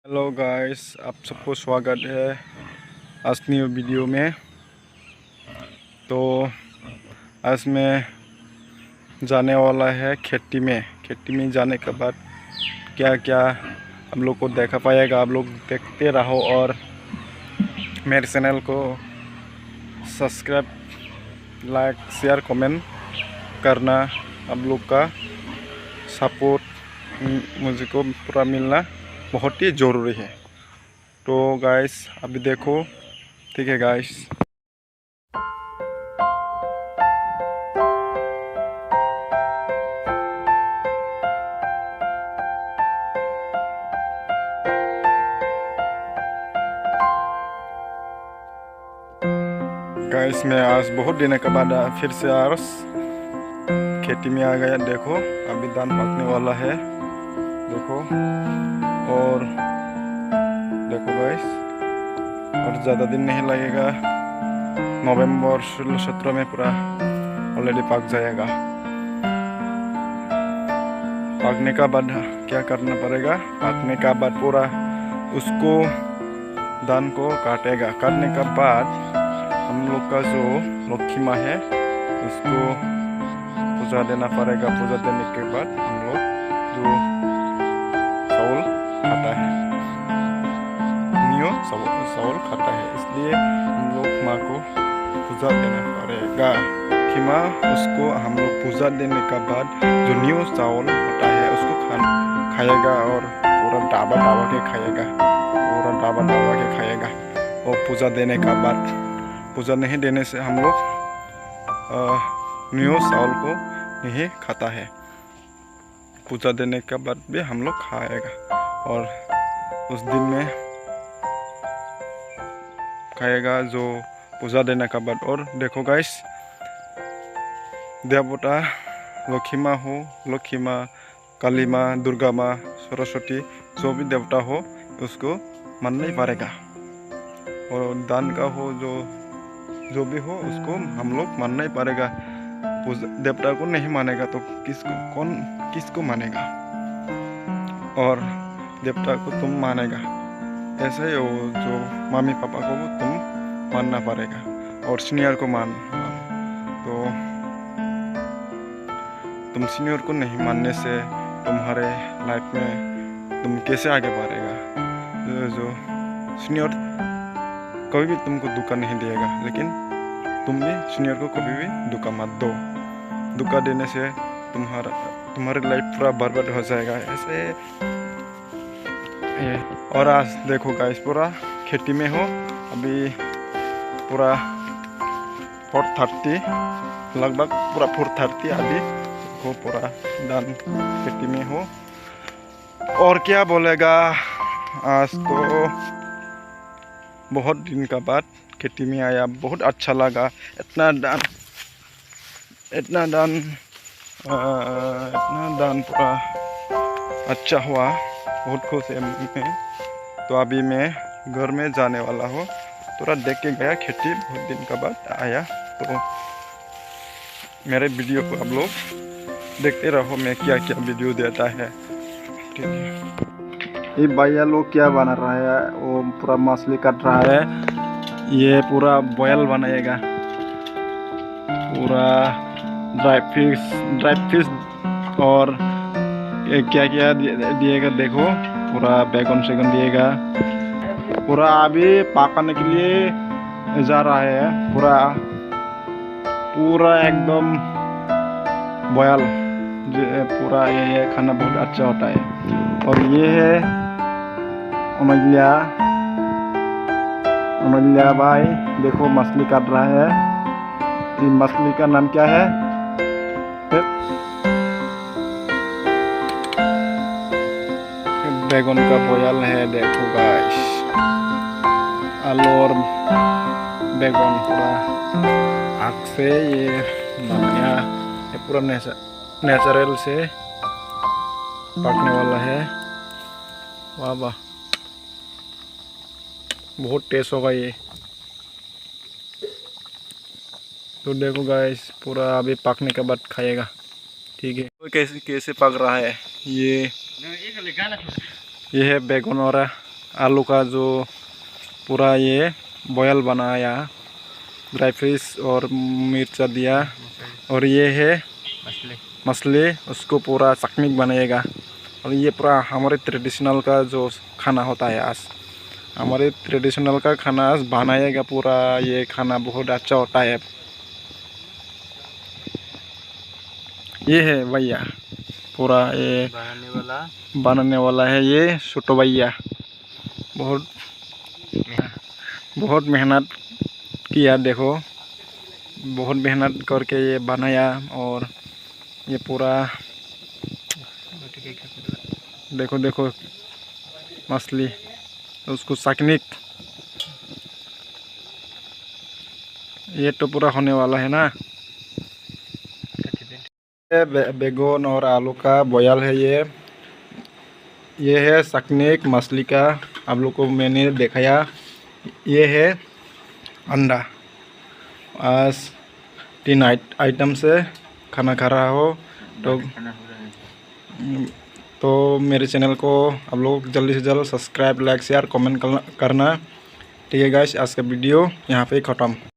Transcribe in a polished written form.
Hello guys, आप सबको स्वागत है आज न्यू वीडियो में। तो आज मैं जाने वाला है खेती में जाने के बाद क्या क्या आप लोग को देखा पाएगा। आप लोग देखते रहो और मेरे चैनल को सब्सक्राइब, लाइक, शेयर, कमेंट करना। आप लोग का सपोर्ट मुझे को पूरा मिलना बहुत ही ज़रूरी है। तो गाइस अभी देखो, ठीक है गाइस। गाइस मैं आज बहुत दिन के बाद फिर से आज खेती में आ गया। देखो अभी धान पकने वाला है, देखो। और देखो गाइस, और ज़्यादा दिन नहीं लगेगा, नवंबर 16-17 में पूरा ऑलरेडी पक जाएगा। पकने का बाद क्या करना पड़ेगा, पकने का बाद पूरा उसको धान को काटेगा। काटने के बाद हम लोग का जो लक्ष्मी माँ है उसको पूजा देना पड़ेगा। पूजा देने के बाद हम लोग जो चावल खाता है, न्यू चावल खाता है, इसलिए हम लोग माँ को पूजा देना पड़ेगा। खीमा उसको हम लोग पूजा देने के बाद जो न्यू चावल होता है उसको खाएगा और पूरा डाबा के खाएगा, पूरा डाबा के खाएगा। और पूजा देने के बाद, पूजा नहीं देने से हम लोग न्यू चावल को नहीं खाता है। पूजा देने के बाद भी हम लोग खाएगा और उस दिन में खाएगा जो पूजा देने के बाद। और देखो गाइस, देवता लक्ष्मी माँ हो, लक्ष्मी माँ, काली माँ, दुर्गा माँ, सरस्वती, जो भी देवता हो उसको मानना ही पड़ेगा। और दान का हो, जो भी हो उसको हम लोग मानना ही पड़ेगा। देवता को नहीं मानेगा तो किसको मानेगा। और देवता को तुम मानेगा, ऐसे ही हो जो मम्मी पापा को तुम मानना पड़ेगा और सीनियर को मान। तो तुम सीनियर को नहीं मानने से तुम्हारे लाइफ में तुम कैसे आगे बढ़ेगा। जो सीनियर कभी भी तुमको धोखा नहीं देगा, लेकिन तुम भी सीनियर को कभी भी धोखा मत दो। धोखा देने से तुम्हारी लाइफ पूरा बर्बाद हो जाएगा ऐसे। और आज देखो गाइस, पूरा खेती में हो, अभी पूरा 4:30, लगभग पूरा 4:30 अभी देखो, पूरा धान खेती में हो। और क्या बोलेगा, आज तो बहुत दिन का बाद खेती में आया, बहुत अच्छा लगा। इतना धान पूरा अच्छा हुआ, बहुत खुश है मैं। तो अभी मैं घर में जाने वाला हूँ, थोड़ा देख के गया खेती, बहुत दिन का बाद आया। तो मेरे वीडियो को आप लोग देखते रहो, मैं क्या क्या वीडियो देता है, ठीक है। ये भैया लोग क्या बना रहा है, वो पूरा मछली काट रहा है। ये पूरा बॉयल बनाएगा, पूरा ड्राई फिश और क्या क्या दिएगा देखो। पूरा बैगन शैगन दिएगा, पूरा अभी पकाने के लिए जा रहा है। पूरा एकदम बॉयल, पूरा ये खाना बहुत अच्छा होता है। और ये है अमल्या भाई, देखो मछली काट रहा है। ये मछली का नाम क्या है? बैगन का बॉयल है, देखो गाइस। आलू और बैगन पूरा आग से ये बनाया, ये पूरा नेचुरल से पकने वाला है। वाह वाह, बहुत टेस्ट होगा ये। तो देखो गाइस, पूरा अभी पकने के बाद खाएगा, ठीक है। तो कैसे पक रहा है ये है बैगन और आलू का जो पूरा ये बॉयल बनाया, ड्राई फिश और मिर्चा दिया, और ये है मछली, उसको पूरा चटनी बनाएगा। और ये पूरा हमारे ट्रेडिशनल का जो खाना होता है, आज हमारे ट्रेडिशनल का खाना आज बनाएगा। पूरा ये खाना बहुत अच्छा होता है। ये है भैया, पूरा ये बनाने वाला है, ये छोटो भैया। बहुत मेहनत किया, देखो बहुत मेहनत करके ये बनाया। और ये पूरा देखो देखो मछली, उसको सकनिक, ये तो पूरा होने वाला है ना। बेगन और आलू का बॉयल है ये है सकनिक मछली का, आप लोग को मैंने दिखाया। ये है अंडा। आज 3 आइटम से खाना खा रहा हो तो मेरे चैनल को आप लोग जल्दी से जल्द सब्सक्राइब, लाइक, शेयर, कमेंट करना। ठीक है गाइस, आज का वीडियो यहाँ पे ख़त्म।